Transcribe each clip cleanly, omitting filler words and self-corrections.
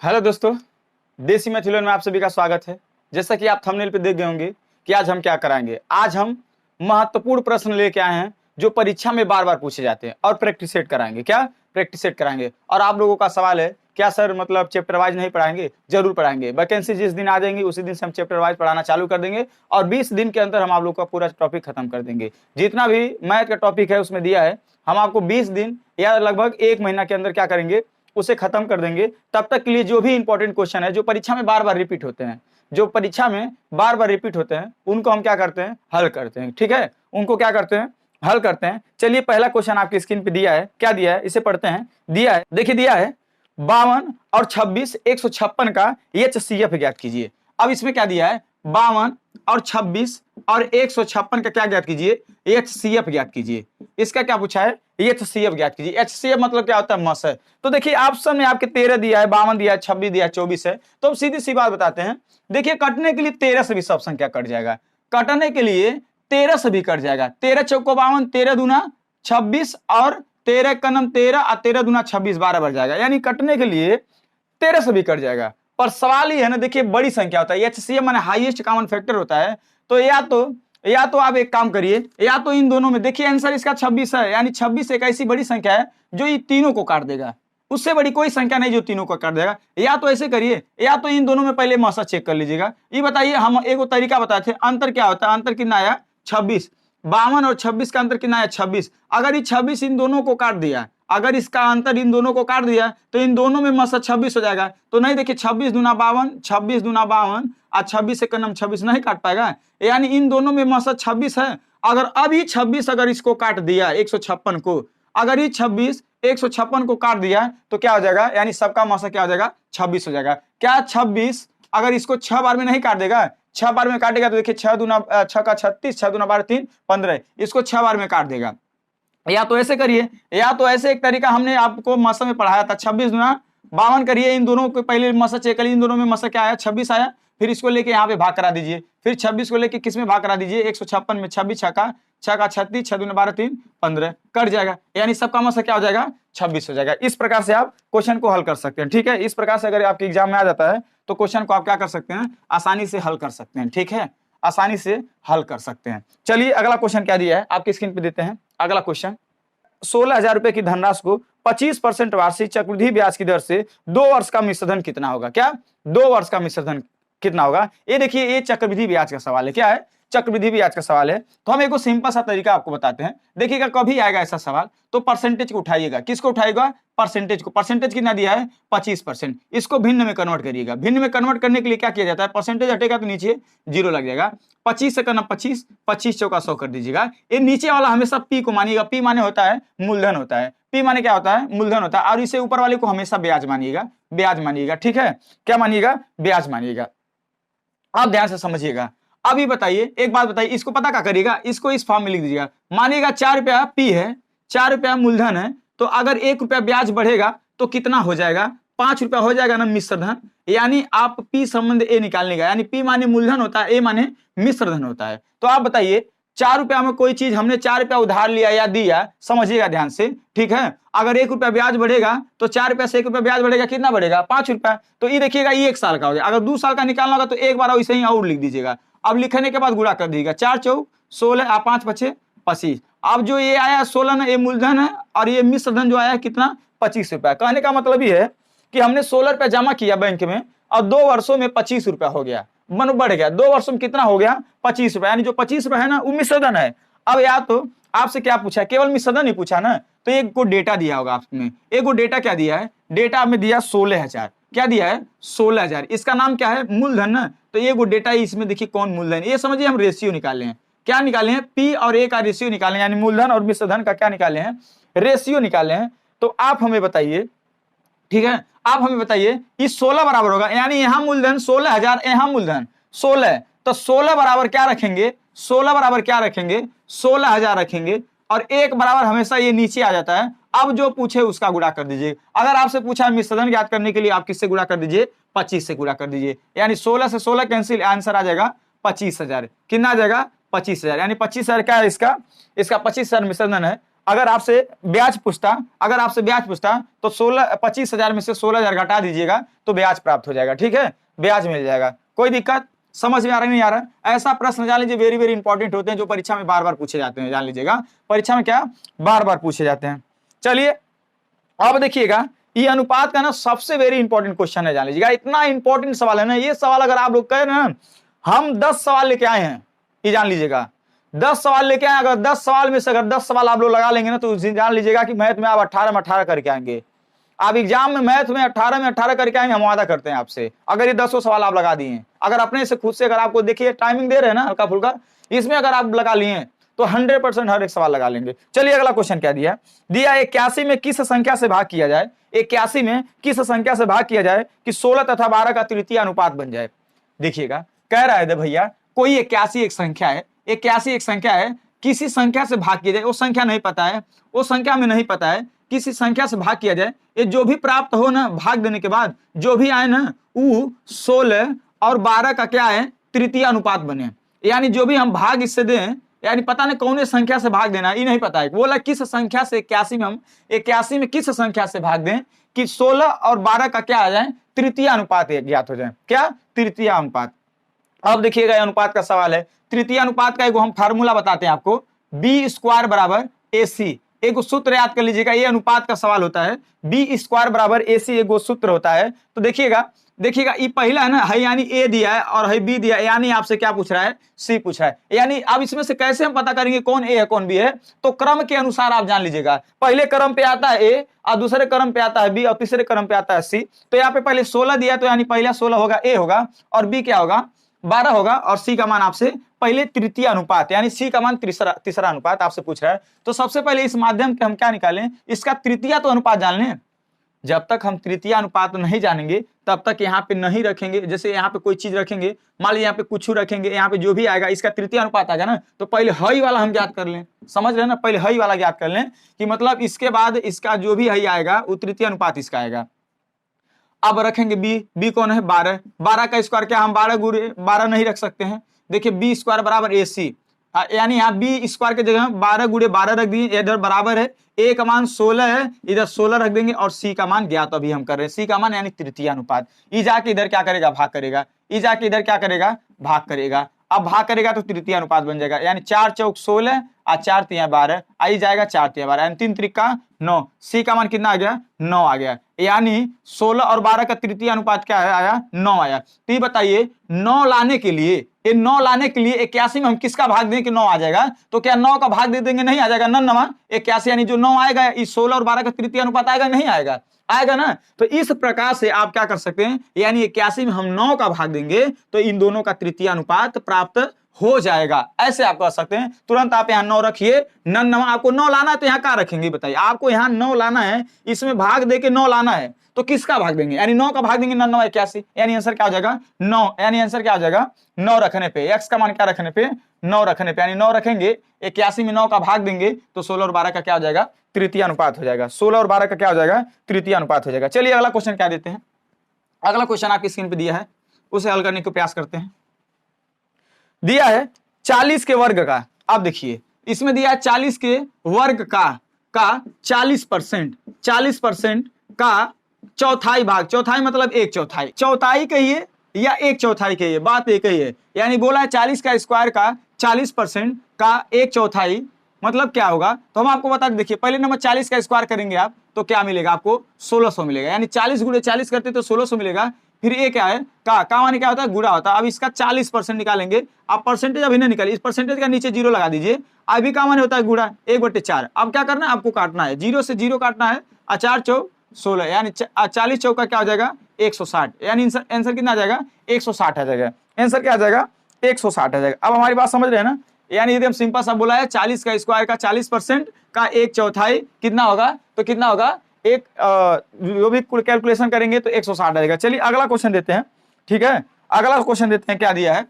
Hello दोस्तों, देसी मैथिलों में आप सभी का स्वागत है। जैसा कि आप थंबनेल पे देख गए होंगे कि आज हम क्या कराएंगे। आज हम महत्वपूर्ण प्रश्न लेके आए हैं जो परीक्षा में बार बार पूछे जाते हैं और प्रैक्टिस सेट कराएंगे। क्या प्रैक्टिस सेट कराएंगे। और आप लोगों का सवाल है क्या सर मतलब चैप्टर वाइज नहीं पढ़ाएंगे? जरूर पढ़ाएंगे। वैकेंसी जिस दिन आ जाएंगी उसी दिन से हम चैप्टर वाइज पढ़ाना चालू कर देंगे और 20 दिन के अंदर हम आप लोग का पूरा टॉपिक खत्म कर देंगे। जितना भी मैथ का टॉपिक है उसमें दिया है, हम आपको 20 दिन या लगभग 1 महीना के अंदर क्या करेंगे, उसे खत्म कर देंगे। तब तक के लिए जो भी इंपॉर्टेंट क्वेश्चन है जो परीक्षा में बार बार रिपीट होते हैं, उनको हम क्या करते हैं, हल करते हैं। ठीक है, उनको क्या करते हैं, हल करते हैं। चलिए पहला क्वेश्चन आपकी स्क्रीन पे दिया है, क्या दिया है इसे पढ़ते हैं। दिया है, देखिए दिया है 52 और 26 156 का HCF ज्ञात कीजिए। अब इसमें क्या दिया है, 52 और 26 और 156 का क्या ज्ञात कीजिए, HCF ज्ञात कीजिए। इसका क्या पूछा है, HCF ज्ञात कीजिए। HCF मतलब क्या होता है, मस है। तो देखिए ऑप्शन में आपके 13 दिया है, 52 दिया है, 26 दिया है, 24 है। तो सीधी सी बात बताते हैं। देखिए कटने के लिए 13 से भी सब संख्या कट जाएगा, कटने के लिए 13 से भी कट जाएगा। 13 चौको 52, 13 दूना 26 और 13 कनम 13 और 13 दूना 26, 12 बढ़ जाएगा। यानी कटने के लिए 13 से भी कट जाएगा। पर सवाल ये है ना, देखिए बड़ी संख्या होता है, HCF माने हाईएस्ट कॉमन फैक्टर होता है। तो या तो आप एक काम करिए, या तो इन दोनों में देखिए आंसर इसका 26 है। यानी 26 एक ऐसी बड़ी संख्या है जो ये तीनों को काट देगा, उससे बड़ी कोई संख्या नहीं जो तीनों को काट देगा। या तो ऐसे करिए, या तो इन दोनों में पहले मसा चेक कर लीजिएगा। ये बताइए, हम एक तरीका बताए थे, अंतर क्या होता है, अंतर कितना आया 26। 52 और 26 का अंतर कितना है 26। अगर ये 26 इन दोनों को काट दिया, अगर इसका अंतर इन दोनों को काट दिया तो इन दोनों में मसा 26 हो जाएगा। तो नहीं, देखिए 26 दूना 52, 26 दूना 52 और 26 से कनम 26 नहीं काट पाएगा। यानी इन दोनों में मसा 26 है। अगर अभी 26 अगर इसको काट दिया 156 को, अगर ये 26 156 को काट दिया तो क्या हो जाएगा, यानी सबका मसा क्या हो जाएगा, 26 हो जाएगा। क्या 26 अगर इसको 6 बार में नहीं काट देगा, 6 बार में काटेगा तो देखिए 6 दूना 6 का 36, 6 दूना 12 3 15, इसको 6 बार में काट देगा। या तो ऐसे करिए, या तो ऐसे एक तरीका हमने आपको मसा में पढ़ाया था, 26 दूना 52 करिए। इन दोनों को पहले मसा चेक करिए, इन दोनों में मसा क्या आया, 26 आया। फिर इसको लेके यहाँ पे भाग करा दीजिए, फिर 26 को लेके किस में भाग करा दीजिए, 156 में 26 6 का 36, 6 दूना 12 3 15 कट जाएगा। यानी सबका मसा क्या हो जाएगा, 26 हो जाएगा। इस प्रकार से आप क्वेश्चन को हल कर सकते हैं। ठीक है, इस प्रकार से अगर आपके एग्जाम में आ जाता है तो क्वेश्चन को आप क्या कर सकते हैं, आसानी से हल कर सकते हैं। ठीक है, आसानी से हल कर सकते हैं। चलिए अगला क्वेश्चन क्या दिया है आपकी स्क्रीन पे देते हैं। अगला क्वेश्चन, 16,000 रुपए की धनराशि को 25% वार्षिक चक्रवृद्धि ब्याज की दर से 2 वर्ष का मिश्रधन कितना होगा। क्या 2 वर्ष का मिश्रधन कितना होगा। ये देखिए ये चक्रवृद्धि ब्याज का सवाल है। क्या है, चक्रवृद्धि ब्याज का सवाल है। तो हम एक सिंपल सा तरीका आपको बताते हैं। देखिएगा कभी आएगा ऐसा सवाल तो परसेंटेज को उठाइएगा। किसको उठाएगा, परसेंटेज को। परसेंटेज कितना दिया है 25%। इसको भिन्न में कन्वर्ट करिएगा। भिन्न में कन्वर्ट करने के लिए क्या किया जाता है, परसेंटेज हटेगा तो नीचे 0 लग जाएगा। 25 से करना 25, 25 चौका 100 कर दीजिएगा। ये नीचे वाला हमेशा पी को मानिएगा। पी माने होता है मूलधन होता है, पी माने क्या होता है, मूलधन होता है। और इसे ऊपर वाले को हमेशा ब्याज मानिएगा, ब्याज मानिएगा। ठीक है, क्या मानिएगा, ब्याज मानिएगा। आप ध्यान से समझिएगा। अभी बताइए, एक बात बताइए, इसको पता क्या करिएगा, इसको इस फॉर्म में लिख दीजिएगा। मानिएगा 4 रुपया पी है, 4 रुपया मूलधन है। तो अगर 1 रुपया ब्याज बढ़ेगा तो कितना हो जाएगा, 5 रुपया हो जाएगा ना मिश्रधन। यानी आप पी संबंध ए निकालने का, यानी पी माने मूलधन होता है, ए माने मिश्रधन होता है। तो आप बताइए 4 रुपया में कोई चीज हमने 4 रुपया उधार लिया या दिया, समझिएगा ध्यान से। ठीक है, अगर 1 रुपया ब्याज बढ़ेगा तो 4 रुपया से 1 रुपया ब्याज बढ़ेगा, कितना बढ़ेगा, 5 रुपया। तो ये देखिएगा ये 1 साल का हो जाएगा। अगर 2 साल का निकालना होगा तो एक बार वैसे ही और लिख दीजिएगा। अब लिखने के बाद गुणा कर दीजिएगा, 4 चौक 16 और 5 पचे 25। अब जो ये आया 16 ना, ये मूलधन है और ये मिश्रधन जो आया कितना, 25 रुपया। कहने का मतलब ये है कि हमने 16 रुपया जमा किया बैंक में और 2 वर्षों में 25 रुपया हो गया, मन बढ़ गया। 2 वर्षों में कितना हो गया, 25 रुपया। यानी जो 25 रुपया है ना वो मिश्रधन है। अब या तो आपसे क्या पूछा, केवल मिश्रधन ही पूछा ना, तो एक को डेटा दिया होगा आपने। एक को डेटा क्या दिया है, डेटा में दिया 16,000। क्या दिया है, 16,000। इसका नाम क्या है, मूलधन ना। तो ये वो डेटा है, इसमें देखिए कौन मूलधन। ये समझिए हम रेशियो निकाले हैं। क्या निकाले हैं, पी और ए का रेशियो निकाले, यानी मूलधन और मिश्रधन का क्या निकाले हैं, रेशियो निकाले हैं। तो आप हमें बताइए, ठीक है, आप हमें बताइए इस 16 बराबर होगा, यानी यहां मूलधन 16,000, यहां मूलधन 16, तो 16 बराबर क्या रखेंगे, 16 बराबर क्या रखेंगे, 16,000 रखेंगे। और 1 बराबर हमेशा ये नीचे आ जाता है। अब जो पूछे उसका गुणा कर दीजिए। अगर आपसे पूछा मिश्रधन ज्ञात करने के लिए, आप किससे गुणा कर दीजिए, 25 से गुणा कर दीजिए। यानी 16 से 16 कैंसिल, आंसर आ जाएगा 25,000। कितना आ जाएगा, 25,000। यानी 25,000 क्या है इसका 25,000 मिश्रधन है अगर आपसे ब्याज पूछता तो 25,000 में से 16,000 घटा दीजिएगा तो ब्याज प्राप्त हो जाएगा। ठीक है, ब्याज मिल जाएगा। कोई दिक्कत? समझ में आ रहा नहीं आ रहा? ऐसा प्रश्न जान लीजिए वेरी वेरी इंपॉर्टेंट होते हैं जो परीक्षा में बार बार पूछे जाते हैं। जान लीजिएगा परीक्षा में क्या बार बार पूछे जाते हैं। चलिए अब देखिएगा ये अनुपात का ना सबसे वेरी इंपॉर्टेंट क्वेश्चन है। जान लीजिएगा इतना इंपॉर्टेंट सवाल है ना, ये सवाल अगर आप लोग कहें ना हम 10 सवाल लेके आए हैं, ये जान लीजिएगा 10 सवाल लेके आए, अगर 10 सवाल में से अगर 10 सवाल आप लोग लगा लेंगे ना तो जान लीजिएगा कि मैथ में आप 18 में 18 करके आएंगे। आप एग्जाम में मैथ में 18 में 18 करके आएंगे, हम वादा करते हैं आपसे। अगर ये 10 सवाल आप लगा दिए, अगर अपने से खुद से अगर आपको देखिए टाइमिंग दे रहे हैं ना हल्का फुल्का, इसमें अगर आप लगा लिए तो 100% हर एक सवाल लगा लेंगे। चलिए अगला क्वेश्चन क्या दिया? 81 में किस संख्या से भाग किया जाए? 81 में किस संख्या से भाग किया जाए कि 16 तथा 12 का तृतीय अनुपात बन जाए? देखिएगा कह रहा है भैया कोई 81 एक संख्या है, 81 एक संख्या है, किसी संख्या से भाग किया जाए, वो संख्या नहीं पता है, वो संख्या में नहीं पता है, किसी संख्या से भाग किया जाए, ये जो भी प्राप्त हो ना भाग देने के बाद जो भी आए ना वो 16 और 12 का क्या है तृतीय अनुपात बने। यानी जो भी हम भाग इससे दें, यानी पता नहीं कौन संख्या से भाग देना ये नहीं पता है। बोला किस संख्या से 81 में हम 81 में किस संख्या से भाग दें कि 16 और 12 का क्या आ जाए तृतीय अनुपात ज्ञात हो जाए। क्या? तृतीय अनुपात। अब देखिएगा अनुपात का सवाल है। तृतीय अनुपात का एक हम फार्मूला बताते हैं आपको, बी स्क्वायर बराबर AC। एक सूत्र याद कर लीजिएगा, ये अनुपात का सवाल होता है, बी स्क्वायर बराबर AC एक सूत्र होता है। तो देखिएगा ये पहला है ना है यानी ए दिया है और है बी दिया है, यानी आपसे क्या पूछ रहा है सी पूछ रहा है। यानी अब इसमें से कैसे हम पता करेंगे कौन ए है कौन बी है? तो क्रम के अनुसार आप जान लीजिएगा, पहले क्रम पे आता है ए और दूसरे क्रम पे आता है बी और तीसरे क्रम पे आता है सी। तो यहाँ पे पहले 16 दिया तो यानी पहला 16 होगा, ए होगा, और बी क्या होगा 12 होगा, और सी का मान आपसे पहले तृतीय अनुपात यानी सी का मान तीसरा अनुपात आपसे पूछ रहा है। तो सबसे पहले इस माध्यम के हम क्या निकालें, इसका तृतीय तो अनुपात जान लें। जब तक हम तृतीय अनुपात नहीं जानेंगे तब तक यहाँ पे नहीं रखेंगे। जैसे यहाँ पे कोई चीज रखेंगे, मान लीजिए यहाँ पे कुछ रखेंगे, यहाँ पे जो भी आएगा इसका तृतीय अनुपात आएगा ना, तो पहले हई वाला हम ज्ञात कर लें। समझ रहे हैं ना, पहले हई वाला ज्ञात कर लें कि मतलब इसके बाद इसका जो भी हई आएगा वो तृतीय अनुपात इसका आएगा। अब रखेंगे बी कौन है 12, 12 का स्क्वायर क्या हम 12 गुणे 12 नहीं रख सकते हैं। देखिए बी स्क्वायर बराबर AC, यानी यहाँ बी स्क्वायर के जगह 12 गुणे 12 रख दिए, इधर बराबर है, ए का मान 16 है, इधर 16 रख देंगे, और सी का मान ज्ञात अभी हम कर रहे हैं, सी का मान यानी तृतीय अनुपात। ई जाके इधर क्या करेगा भाग करेगा, ई जाके इधर क्या करेगा भाग करेगा। अब भाग करेगा तो तृतीय अनुपात बन जाएगा, यानी 4 चौक 16 और 4 तिया 12, आई जाएगा 4 तिया 12, यानी 3 त्रिका 9। सी का मान कितना आ गया 9 आ गया, यानी 16 और 12 का तृतीय अनुपात क्या है आया 9 आया। तो ये बताइए 9 लाने के लिए 81 में हम किसका भाग दें कि 9 आ जाएगा? तो क्या 9 का भाग दे देंगे नहीं आ जाएगा 9 81, यानी जो 9 आएगा इस 16 और 12 का तृतीय अनुपात आएगा नहीं आएगा? आएगा ना। तो इस प्रकार से आप क्या कर सकते हैं, यानी 81 में हम 9 का भाग देंगे तो इन दोनों का तृतीय अनुपात प्राप्त हो जाएगा। ऐसे आप कर सकते हैं। तुरंत आप यहाँ 9 रखिए, 9 आपको 9 लाना है तो यहाँ क्या रखेंगे बताइए? आपको यहाँ 9 लाना है, इसमें भाग दे के 9 लाना है, तो किसका भाग देंगे? यानी 9 का भाग देंगे 9 81, यानी आंसर क्या हो जाएगा 9, यानी आंसर क्या हो जाएगा 9 रखने पे, x का मान क्या रखने पे 9 रखने पे, यानी 9 रखेंगे 81 में 9 का भाग देंगे तो 16 और 12 का क्या हो जाएगा तृतीय अनुपात हो जाएगा। 16 और 12 का क्या हो जाएगा तृतीय अनुपात हो जाएगा। चलिए अगला क्वेश्चन क्या देते हैं। अगला क्वेश्चन आपकी स्क्रीन पे दिया है, उसे हल करने का प्रयास करते हैं। दिया है 40 के वर्ग का, आप देखिए इसमें दिया है 40 के वर्ग का 40%, 40% का चौथाई भाग, चौथाई मतलब 1/4, चौथाई कहिए या 1/4 कहिए, बात एक ही है। यानी बोला है 40 का स्क्वायर का 40% का 1/4 मतलब क्या होगा, तो हम आपको बता दें। देखिए पहले नंबर 40 का स्क्वायर करेंगे आप तो क्या मिलेगा आपको 1600 मिलेगा, यानी 40 गुणे 40 करते तो 1600 मिलेगा। फिर ये क्या है का माने क्या होता है गुणा होता है। अब इसका 40% निकालेंगे, आप परसेंटेज अभी नहीं निकालिए, इस परसेंटेज का नीचे 0 लगा दीजिए। अभी का माने होता है गुणा 1/4। अब क्या करना है आपको काटना है, 0 से 0 काटना है, 4 चौक 16, यानी 40 चौका क्या हो जाएगा 160, यानी आंसर कितना आ जाएगा 160 आ जाएगा। आंसर क्या आ जाएगा 160 आ जाएगा। अब हमारी बात समझ रहे हैं ना, यानी एकदम सिंपल सा बोला है 40 का स्क्वायर का 40% का 1/4 कितना होगा, तो कितना होगा एक जो भी कैलकुलेशन करेंगे तो 160 आएगा। चलिए अगला क्वेश्चन देते हैं, ठीक है। अगला क्वेश्चन देते हैं, क्या दिया है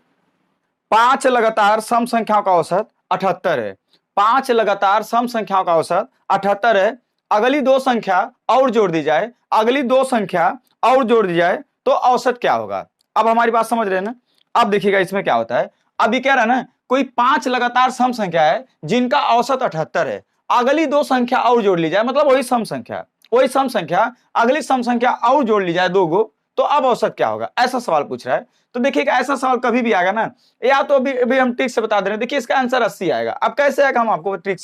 5 लगातार सम संख्याओं का औसत 78 है। 5 लगातार सम संख्याओं का औसत 78 है। अगली 2 संख्या और जोड़ दी जाए, अगली 2 संख्या और जोड़ दी जाए तो औसत क्या होगा। अब हमारी बात समझ रहे हैं ना। अब देखिएगा इसमें क्या होता है, अभी कह रहा है ना कोई 5 लगातार सम संख्या है जिनका औसत 78 है, अगली दो संख्या और जोड़ ली जाए, मतलब वही सम संख्या, वही सम संख्या, अगली सम संख्या और जोड़ ली जाए 2 गो, तो अब औसत क्या होगा, ऐसा सवाल पूछ रहा है। तो देखिएगा ऐसा सवाल कभी भी आएगा ना, या तो अभी हम ट्रिक से बता दे रहे हैं, देखिए इसका आंसर 80 आएगा। अब कैसे आएगा हम आपको ट्रिक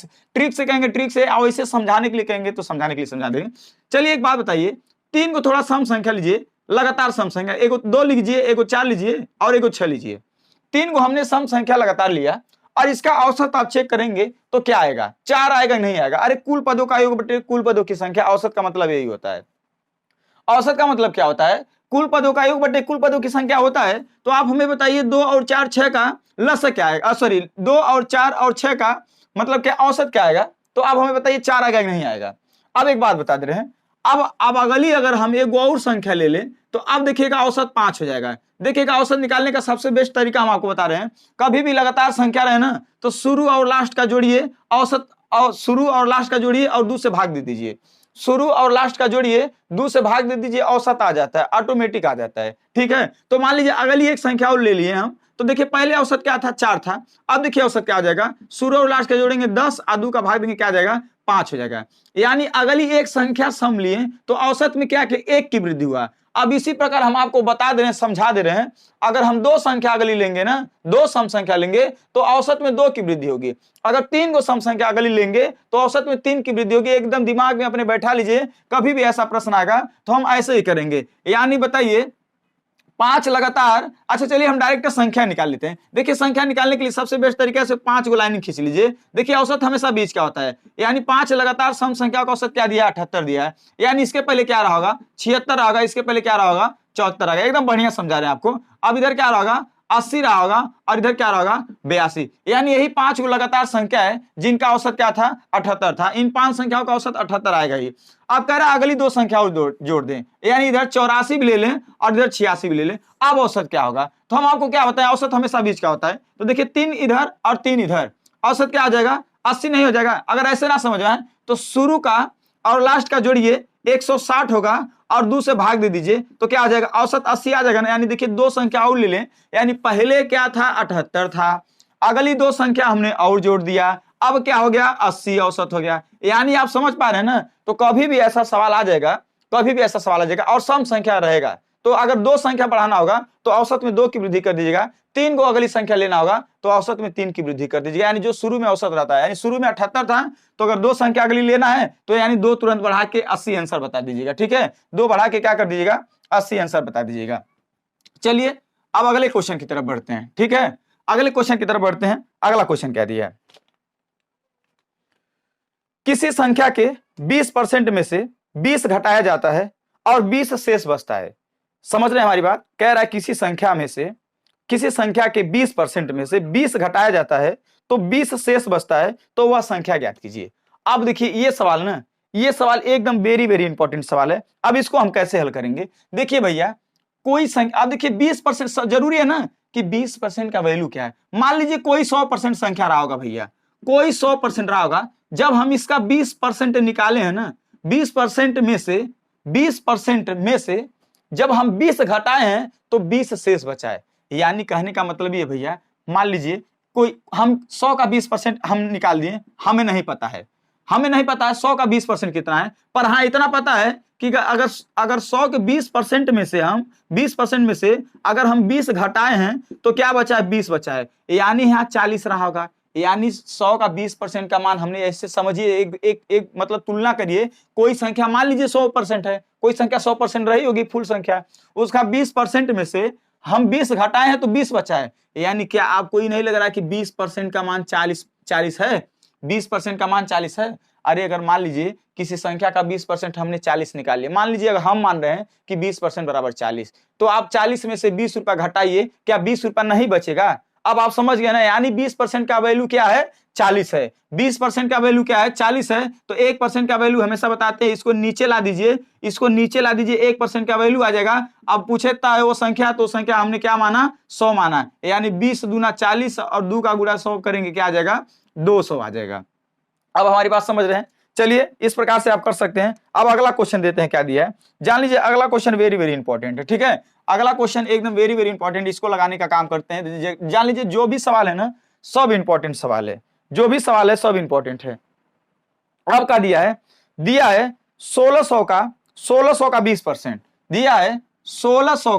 से कहेंगे, ट्रिक से और इसे समझाने के लिए कहेंगे तो समझाने के लिए समझा देंगे। चलिए एक बात बताइए, 3 को थोड़ा सम संख्या लीजिए, लगातार सम संख्या, एगो 2 लीजिए, एगो 4 लीजिए और एगो 6 लीजिए। 3 को हमने सम संख्या लगातार लिया और इसका औसत आप चेक करेंगे तो क्या आएगा, 4 आएगा नहीं आएगा। अरे कुल पदों का योग बटे कुल पदों की संख्या, औसत का मतलब यही होता है। औसत का मतलब क्या होता है, कुल पदों का योग बटे कुल पदों की संख्या होता है। तो आप हमें बताइए 2 और 4 6 का लसक क्या आएगा, सॉरी 2 और 4 और 6 का मतलब क्या औसत क्या आएगा। तो आप हमें बताइए 4 आएगा कि नहीं आएगा। अब एक बात बता दे रहे हैं, अब अगली अगर हम एक और संख्या ले लें तो अब देखिएगा औसत 5 हो जाएगा। देखिएगा औसत निकालने का सबसे बेस्ट तरीका हम आपको बता रहे हैं, कभी भी लगातार संख्या रहे ना तो शुरू और लास्ट का जोड़िए, औसत और शुरू और लास्ट का जोड़िए और 2 से भाग दे दीजिए, शुरू और लास्ट का जोड़िए 2 से भाग दे दीजिए, औसत आ जाता है, ऑटोमेटिक आ जाता है। ठीक है, तो मान लीजिए अगली एक संख्या और ले लिए हम, तो देखिए पहले औसत क्या था, 4 था। अब देखिए औसत क्या हो जाएगा, शुरू और लास्ट का जोड़ेंगे 10 और 2 का भाग देंगे क्या आ जाएगा, 5 हो जाएगा। यानी अगली एक संख्या सम लिए तो औसत में क्या कि 1 की वृद्धि हुआ। अब इसी प्रकार हम आपको बता दे रहे हैं, समझा दे रहे हैं, अगर हम 2 संख्या अगली लेंगे ना, 2 सम संख्या लेंगे तो औसत में 2 की वृद्धि होगी। अगर 3 को सम संख्या अगली लेंगे तो औसत में 3 की वृद्धि होगी। एकदम दिमाग में अपने बैठा लीजिए, कभी भी ऐसा प्रश्न आएगा तो हम ऐसे ही करेंगे। यानी बताइए 5 लगातार, अच्छा चलिए हम डायरेक्ट संख्या निकाल लेते हैं। देखिए संख्या निकालने के लिए सबसे बेस्ट तरीके से 5 को लाइन खींच लीजिए। देखिए औसत हमेशा बीच का होता है, यानी 5 लगातार सम संख्या का औसत क्या दिया है, 78 दिया है। यानी इसके पहले क्या रहा होगा, 76 रहा होगा, इसके पहले क्या रहा होगा, 74 आ गया। एकदम बढ़िया समझा रहे हैं आपको। अब इधर क्या रहा होगा, 80 रहा होगा और इधर क्या रहा होगा, 82। यानी यही 5 को लगातार संख्या है जिनका औसत क्या था, 78 था। इन 5 संख्याओं का औसत 78 आएगा ही। अब कह रहा है अगली 2 संख्याओं जोड़ दें, यानी इधर 84 भी ले लें और इधर 86 भी ले लें। अब औसत क्या होगा, तो हम आपको क्या बताएं, औसत हमेशा बीच का होता है। तो देखिए 3 इधर और 3 इधर, औसत क्या आ जाएगा, 80 नहीं हो जाएगा। अगर ऐसे ना समझ आए तो शुरू का और लास्ट का जोड़िए 160 होगा और 2 से भाग दे दीजिए तो क्या आ जाएगा, औसत 80 आ जाएगा ना। यानी देखिए 2 संख्या और ले लें, यानी पहले क्या था, 78 था, अगली 2 संख्या हमने और जोड़ दिया, अब क्या हो गया, 80 औसत हो गया। यानी आप समझ पा रहे हैं ना। तो कभी भी ऐसा सवाल आ जाएगा, कभी भी ऐसा सवाल आ जाएगा और सम संख्या रहेगा, तो अगर 2 संख्या बढ़ाना होगा तो औसत में 2 की वृद्धि कर दीजिएगा। 3 को अगली संख्या लेना होगा तो औसत में 3 की वृद्धि कर दीजिएगा। यानी जो शुरू में औसत रहता है, यानी शुरू में 78 था तो अगर 2 संख्या अगली लेना है तो यानी 2 तुरंत बढ़ा के 80 आंसर बता दीजिएगा। ठीक है, 2 बढ़ा के क्या कर दीजिएगा, 80 आंसर बता दीजिएगा। चलिए अब अगले क्वेश्चन की तरफ बढ़ते हैं। ठीक है, अगले क्वेश्चन की तरफ बढ़ते हैं। अगला क्वेश्चन क्या दिया है, किसी संख्या के 20% में से 20 घटाया जाता है और 20 शेष बचता है। समझ रहे हैं हमारी बात, कह रहा है किसी संख्या में से, किसी संख्या के 20% में से 20 घटाया जाता है तो 20 शेष बचता है, तो वह संख्या ज्ञात कीजिए। अब देखिए ये सवाल ना, ये सवाल एकदम वेरी वेरी इंपॉर्टेंट सवाल है। अब इसको हम कैसे हल करेंगे, देखिए भैया कोई संख्या, अब देखिए 20% जरूरी है ना कि 20% का वैल्यू क्या है। मान लीजिए कोई 100% संख्या रहा होगा भैया, कोई 100% रहा होगा, जब हम इसका 20% निकाले हैं ना, 20% में से 20% में से जब हम 20 घटाए हैं तो 20 शेष बचा है। यानी कहने का मतलब ये भैया, मान लीजिए कोई हम 100 का 20% हम निकाल दिए, हमें नहीं पता है, हमें नहीं पता है 100 का 20% कितना है, पर हाँ इतना पता है कि अगर 100 के 20% में से हम 20% में से अगर हम 20 घटाए हैं तो क्या बचा है, 20 बचा है। यानी यहाँ 40 रहा होगा। यानी 100 का 20% का मान हमने ऐसे समझिए, एक मतलब तुलना करिए, कोई संख्या मान लीजिए 100% है, कोई संख्या 100% रही होगी फुल संख्या, उसका 20% में से हम 20 घटाए हैं तो 20 बचा है। यानी क्या आपको ही नहीं लग रहा कि 20% का मान 40 है, 20% का मान 40 है। अरे अगर मान लीजिए किसी संख्या का 20% हमने 40 निकाल लिया, मान लीजिए अगर हम मान रहे हैं कि 20% बराबर 40, तो आप 40 में से 20 रुपया घटाइए, क्या 20 रुपया नहीं बचेगा। अब आप समझ गए ना, यानी 20% का वैल्यू क्या है, 40 है। 20% का वैल्यू क्या है, 40 है। तो 1% का वैल्यू हमेशा बताते हैं, इसको नीचे ला दीजिए, इसको नीचे ला दीजिए, 1% का वैल्यू आ जाएगा। अब पूछे है वो संख्या, तो संख्या हमने क्या माना, 100 माना। यानी 20 दूना 40 और 2 का गुणा 100 करेंगे, क्या आ जाएगा, 200 आ जाएगा। अब हमारी बात समझ रहे हैं। चलिए इस प्रकार से आप कर सकते हैं। अब अगला क्वेश्चन देते हैं, क्या दिया है जान लीजिए। अगला क्वेश्चन वेरी वेरी इंपॉर्टेंट है। ठीक है, अगला क्वेश्चन एकदम वेरी वेरी इंपॉर्टेंट, इसको लगाने का काम करते हैं। जान लीजिए जो भी सवाल है ना, सब इंपॉर्टेंट सवाल है, जो भी सवाल है सब इंपॉर्टेंट है। अब का दिया है 1600 का 20%, दिया है 1600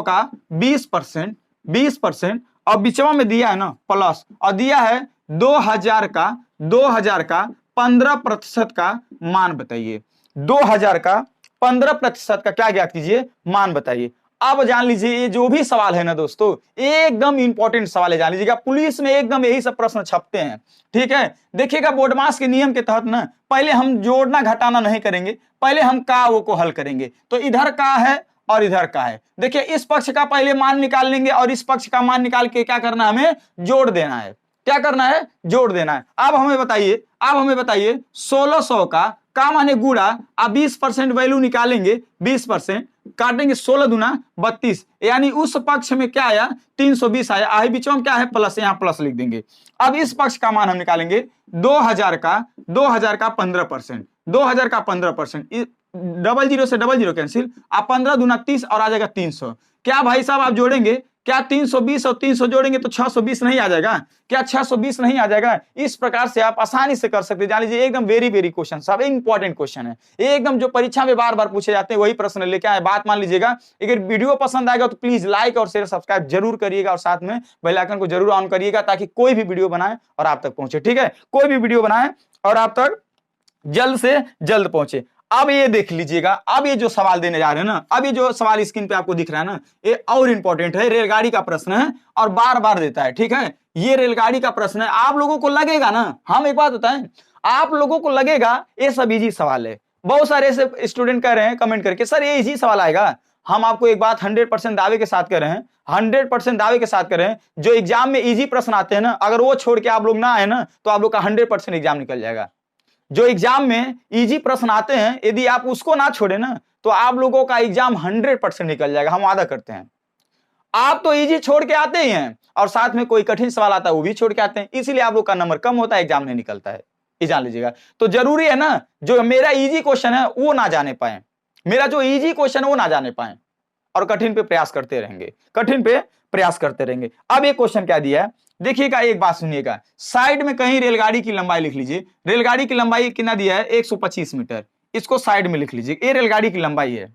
का 20%, और बीचवा में दिया है ना प्लस, और दिया है 2000 का 15% का मान बताइए। 2000 का 15% का क्या ज्ञात कीजिए, मान बताइए। अब जान लीजिए ये जो भी सवाल है ना दोस्तों, एकदम इंपॉर्टेंट सवाल है, जान लीजिएगा पुलिस में एकदम यही सब प्रश्न छपते हैं। ठीक है, देखिएगा बोर्डमास के नियम के तहत ना पहले हम जोड़ना घटाना नहीं करेंगे, पहले हम का वो को हल करेंगे। तो इधर का है और इधर का है, देखिए इस पक्ष का पहले मान निकाल लेंगे और इस पक्ष का मान निकाल के क्या करना है, हमें जोड़ देना है। क्या करना है, जोड़ देना है। अब हमें बताइए 1600 का माने गुड़ा, आप 20% वैल्यू निकालेंगे, 20% काटेंगे, 16 दूना 32, यानी उस पक्ष में क्या आया 320 आया, आई बीच में क्या है प्लस, यहाँ प्लस लिख देंगे। अब इस पक्ष का मान हम निकालेंगे 2000 का 15%, 2000 का 15%, डबल जीरो से डबल जीरो कैंसिल, आप 15 दूना 30 और आ जाएगा 300। क्या भाई साहब आप जोड़ेंगे, क्या 320 और 300 जोड़ेंगे तो 620 नहीं आ जाएगा, क्या 620 नहीं आ जाएगा? इस प्रकार से आप आसानी से कर सकते हैं। जान लीजिए एकदम वेरी वेरी क्वेश्चन, सब इंपॉर्टेंट क्वेश्चन है, एकदम जो परीक्षा में बार बार पूछे जाते हैं वही प्रश्न लेके आए। बात मान लीजिएगा, अगर वीडियो पसंद आएगा तो प्लीज लाइक और शेयर सब्सक्राइब जरूर करिएगा, और साथ में बेल आइकन को जरूर ऑन करिएगा, ताकि कोई भी वीडियो बनाए और आप तक पहुंचे। ठीक है, कोई भी वीडियो बनाए और आप तक जल्द से जल्द पहुंचे। अब ये देख लीजिएगा, अब ये जो सवाल देने जा रहे हैं ना, अब ये जो सवाल स्क्रीन पे आपको दिख रहा है ना, ये और इंपॉर्टेंट है, रेलगाड़ी का प्रश्न है और बार बार देता है। ठीक है, ये रेलगाड़ी का प्रश्न है। आप लोगों को लगेगा ना, हम एक बात बताएं, आप लोगों को लगेगा ये सब इजी सवाल है। बहुत सारे ऐसे स्टूडेंट कह रहे हैं कमेंट करके, सर ये इजी सवाल आएगा। हम आपको एक बात 100% दावे के साथ कह रहे हैं, 100% दावे के साथ कह रहे हैं, जो एग्जाम में इजी प्रश्न आते हैं ना, अगर वो छोड़ के आप लोग ना आए ना, तो आप लोग का 100% एग्जाम निकल जाएगा। जो एग्जाम में इजी प्रश्न आते हैं, यदि आप उसको ना छोड़े ना, तो आप लोगों का एग्जाम 100% निकल जाएगा, हम वादा करते हैं। आप तो इजी छोड़ के आते ही हैं, और साथ में कोई कठिन सवाल आता है वो भी छोड़ के आते हैं, इसीलिए आप लोग का नंबर कम होता है, एग्जाम नहीं निकलता है, ये जान लीजिएगा। तो जरूरी है ना, जो मेरा इजी क्वेश्चन है वो ना जाने पाए, मेरा जो इजी क्वेश्चन है वो ना जाने पाए, और कठिन पे प्रयास करते रहेंगे, कठिन पे प्रयास करते रहेंगे। अब ये क्वेश्चन क्या दिया है, देखिएगा, एक बात सुनिएगा, साइड में कहीं रेलगाड़ी की लंबाई लिख लीजिए। रेलगाड़ी की लंबाई कितना दिया है, 125 मीटर, इसको साइड में लिख लीजिए, ये रेलगाड़ी की लंबाई है।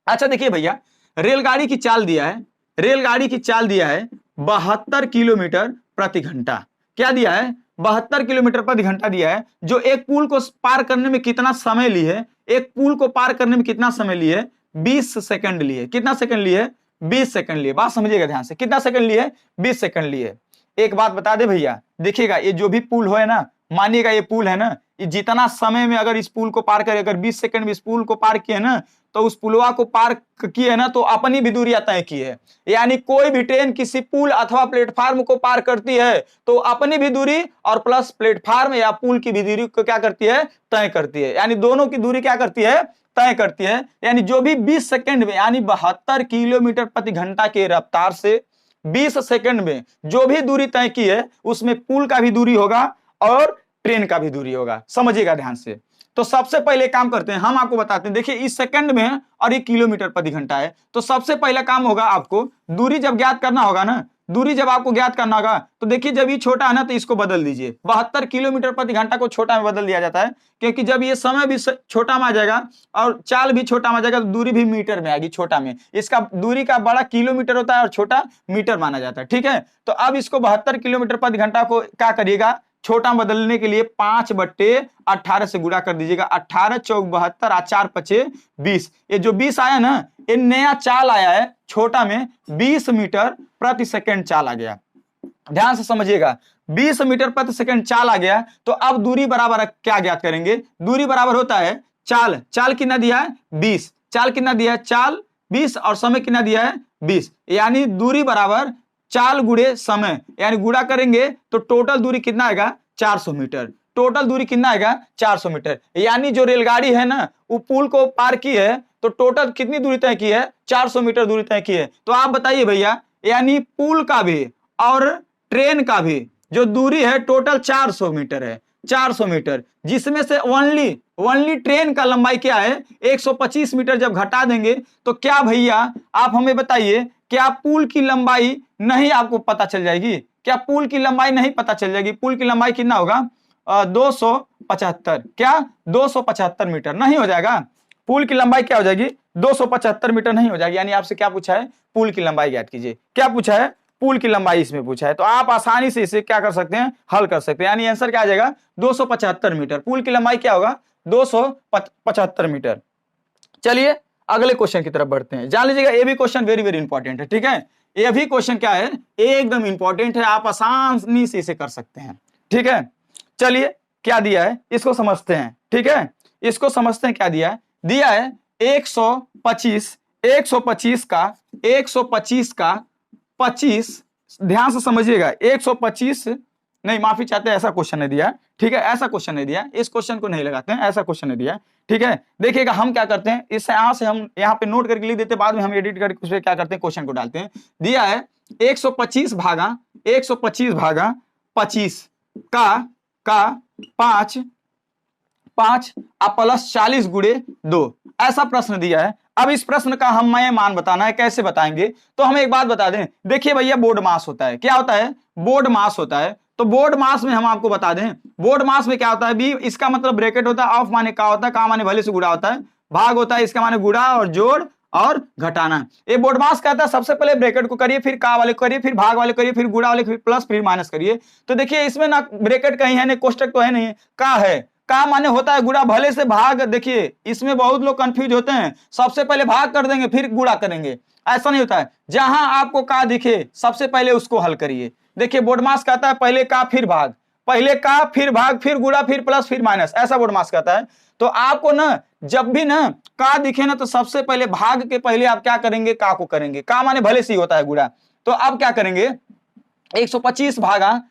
अच्छा देखिए भैया, रेलगाड़ी की चाल दिया है, रेलगाड़ी की चाल दिया है 72 किलोमीटर प्रति घंटा। क्या दिया है, 72 किलोमीटर प्रति घंटा दिया है। जो एक पुल को पार करने में कितना समय ली है, एक पुल को पार करने में कितना समय लिए, 20 सेकंड लिए। कितना सेकंड लिए, 20 सेकंड लिए। बात समझिएगा ध्यान से, कितना सेकंड लिए, 20 सेकंड लिए। एक बात बता दे भैया, देखिएगा ये जो भी पुल हो है ना, मानिएगा ये पुल है ना, ये जितना समय में अगर इस पुल को पार करे, अगर 20 सेकंड में इस पुल को पार किए ना, तो उस पुलवा को पार किए ना, तो अपनी भी दूरी तय की है। यानी कोई भी ट्रेन किसी पुल अथवा प्लेटफार्म को पार करती है तो अपनी भी दूरी और प्लस प्लेटफार्म या पुल की भी दूरी को क्या करती है, तय करती है। यानी दोनों की दूरी क्या करती है, तय करती है। यानी जो भी 20 सेकंड में, यानी 72 किलोमीटर प्रति घंटा के रफ्तार से 20 सेकंड में जो भी दूरी तय की है, उसमें पुल का भी दूरी होगा और ट्रेन का भी दूरी होगा। समझिएगा ध्यान से। तो सबसे पहले काम करते हैं, हम आपको बताते हैं, देखिए इस सेकंड में है और ये किलोमीटर प्रति घंटा है। तो सबसे पहला काम होगा, आपको दूरी जब ज्ञात करना होगा ना, दूरी जब आपको ज्ञात करना होगा, तो देखिए जब ये छोटा है ना, तो इसको बदल दीजिए। 72 किलोमीटर प्रति घंटा को छोटा में बदल दिया जाता है, क्योंकि जब ये समय भी छोटा में आ जाएगा और चाल भी छोटा में आ जाएगा, तो दूरी भी मीटर में आएगी, छोटा में। इसका दूरी का बड़ा किलोमीटर होता है और छोटा मीटर माना जाता है। ठीक है, तो अब इसको 72 किलोमीटर प्रति घंटा को क्या करिएगा, छोटा बदलने के लिए 5/18 से गुणा कर दीजिएगा। 18 चौक 72 और 4 पचे 20। ये जो 20 आया ना, ये नया चाल आया है, छोटा में 20 मीटर प्रति सेकंड चाल आ गया। ध्यान से समझिएगा, 20 मीटर प्रति सेकंड चाल आ गया। तो अब दूरी बराबर क्या ज्ञात करेंगे, दूरी बराबर होता है चाल। चाल कितना दिया है, 20। चाल कितना दिया है, चाल 20, और समय कितना दिया है, 20। यानी दूरी बराबर चाल गुणे समय, यानी गुणा करेंगे तो टोटल दूरी कितना आएगा, 400 मीटर। टोटल दूरी कितना आएगा, 400 मीटर। यानी जो रेलगाड़ी है ना, वो पुल को पार की है, तो टोटल कितनी दूरी तय की है, 400 मीटर दूरी तय की है। तो आप बताइए भैया, यानी पुल का भी और ट्रेन का भी जो दूरी है टोटल 400 मीटर है, 400 मीटर, जिसमें से ओनली ट्रेन का लंबाई क्या है, 125 मीटर। जब घटा देंगे तो क्या भैया आप हमें बताइए, क्या पुल की लंबाई नहीं आपको पता चल जाएगी, क्या पुल की लंबाई नहीं पता चल जाएगी? पुल की लंबाई कितना होगा, 275, क्या 275 मीटर नहीं हो जाएगा। पुल की लंबाई क्या हो जाएगी 275 मीटर नहीं हो जाएगी। यानी आपसे क्या पूछा है, पुल की लंबाई ज्ञात कीजिए। क्या पूछा है, पुल की लंबाई इसमें पूछा है। तो आप आसानी से इसे क्या कर सकते हैं, हल कर सकते हैं। यानी आंसर क्या आ जाएगा 275 मीटर। पुल की लंबाई क्या होगा 275 मीटर। चलिए अगले क्वेश्चन की तरफ बढ़ते हैं। जान लीजिएगा ये भी क्वेश्चन वेरी वेरी इंपॉर्टेंट है, ठीक है। ये भी क्वेश्चन क्या है, एकदम इंपॉर्टेंट है, आप आसानी से इसे कर सकते हैं, ठीक है। चलिए क्या दिया है इसको समझते हैं, ठीक है। इसको समझते हैं क्या दिया है, दिया है 125 का 25, ध्यान से समझिएगा 125 नहीं, माफी चाहते हैं, ऐसा क्वेश्चन नहीं दिया, ठीक है। ऐसा क्वेश्चन नहीं दिया, इस क्वेश्चन को नहीं लगाते हैं, ऐसा क्वेश्चन नहीं दिया, ठीक है। देखिएगा हम क्या करते हैं, इस यहां से हम यहाँ पे नोट करके लिख देते हैं, बाद में हम एडिट करके उसमें क्या करते हैं क्वेश्चन को डालते हैं। दिया है 125 भागा 25 का 5 आप प्लस 40 गुणे 2, ऐसा प्रश्न दिया है। अब इस प्रश्न का हमें मान बताना है, कैसे बताएंगे, तो हम एक बात बता दें। देखिए भैया बोर्ड मास होता है, क्या होता है, बोर्ड मास होता है। तो बोर्ड मास में हम आपको बता दें, बोर्ड मास में क्या होता है, बी इसका मतलब ब्रैकेट होता है, ऑफ माने का होता है, का माने भले से गुणा होता है, भाग होता है, इसका माने गुणा और जोड़ और घटाना। ये बोर्ड मास कहता है सबसे पहले ब्रैकेट को करिए, फिर का वाले को करिए, फिर भाग वाले करिए, फिर गुणा वाले, फिर प्लस, फिर माइनस करिए। तो देखिए इसमें ना ब्रैकेट कहीं है, नहीं कोष्टक तो है नहीं, का है, का माने होता है गुणा, भले से भाग। देखिए इसमें बहुत लोग कंफ्यूज होते हैं, सबसे पहले भाग कर देंगे फिर गुणा करेंगे, ऐसा नहीं होता है। जहां आपको का दिखे सबसे पहले उसको हल करिए। देखिए बोर्ड मास कहता है पहले का फिर भाग, पहले का फिर भाग फिर गुणा फिर प्लस फिर माइनस, ऐसा बोर्ड मास कहता है। तो आपको ना जब भी ना का दिखे ना तो सबसे पहले भाग के पहले आप क्या करेंगे, का को करेंगे। का माने भले से ही होता है गुणा। तो अब क्या करेंगे 125 भागा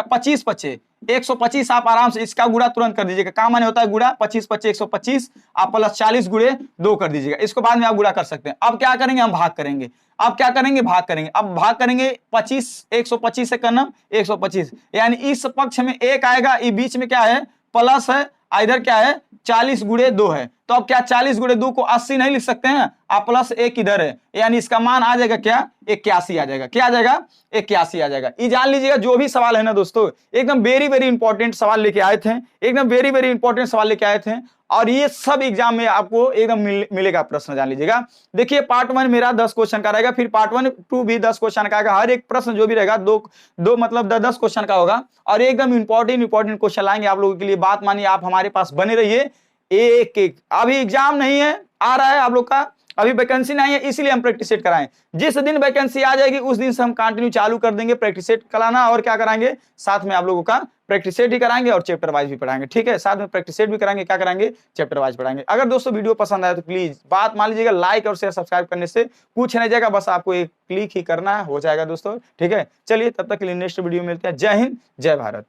25 पचे 125, आप आराम से इसका गुणा तुरंत कर दीजिएगा। का माने होता है गुणा, 25 पचे 125, आप प्लस 40 गुणे 2 कर दीजिएगा। इसको बाद में आप गुणा कर सकते हैं। अब क्या करेंगे, हम भाग करेंगे। अब क्या करेंगे, भाग करेंगे। अब भाग करेंगे 125 से करना 125, यानी इस पक्ष में 1 आएगा, ये बीच में क्या है प्लस है, इधर क्या है 40 गुणे 2 है। तो अब क्या 40 गुणे 2 को 80 नहीं लिख सकते हैं, आप प्लस 1 इधर है, यानी इसका मान आ जाएगा क्या 81 आ जाएगा। क्या आ जाएगा 81 आ जाएगा। ये जान लीजिएगा जो भी सवाल है ना दोस्तों, एकदम वेरी वेरी इंपॉर्टेंट सवाल लेके आए थे, एकदम वेरी वेरी इंपॉर्टेंट सवाल लेके आए थे। और ये सब एग्जाम में आपको एकदम मिलेगा प्रश्न, जान लीजिएगा। देखिए पार्ट 1 मेरा 10 क्वेश्चन का रहेगा, फिर पार्ट 1 2 भी 10 क्वेश्चन का आएगा। हर एक प्रश्न जो भी रहेगा दो मतलब 10 क्वेश्चन का होगा, और एकदम इंपॉर्टेंट क्वेश्चन लाएंगे आप लोगों के लिए। बात मानिए, आप हमारे पास बने रहिए। एक अभी एग्जाम नहीं है, आ रहा है आप लोग का, अभी वैकेंसी नहीं है, इसलिए हम प्रैक्टिस सेट कराएं। जिस दिन वैकेंसी आ जाएगी उस दिन से हम कंटिन्यू चालू कर देंगे प्रैक्टिस सेट कराना। और क्या कराएंगे, साथ में आप लोगों का प्रैक्टिस सेट ही कराएंगे और चैप्टर वाइज भी पढ़ाएंगे, ठीक है। साथ में प्रैक्टिस सेट भी कराएंगे, क्या कराएंगे, चैप्टर वाइज पढ़ाएंगे। अगर दोस्तों वीडियो पसंद आया तो प्लीज बात मान लीजिएगा, लाइक और शेयर सब्सक्राइब करने से कुछ नहीं जाएगा, बस आपको एक क्लिक ही करना है, हो जाएगा दोस्तों, ठीक है। चलिए तब तक के लिए नेक्स्ट वीडियो मिलते हैं। जय हिंद, जय भारत।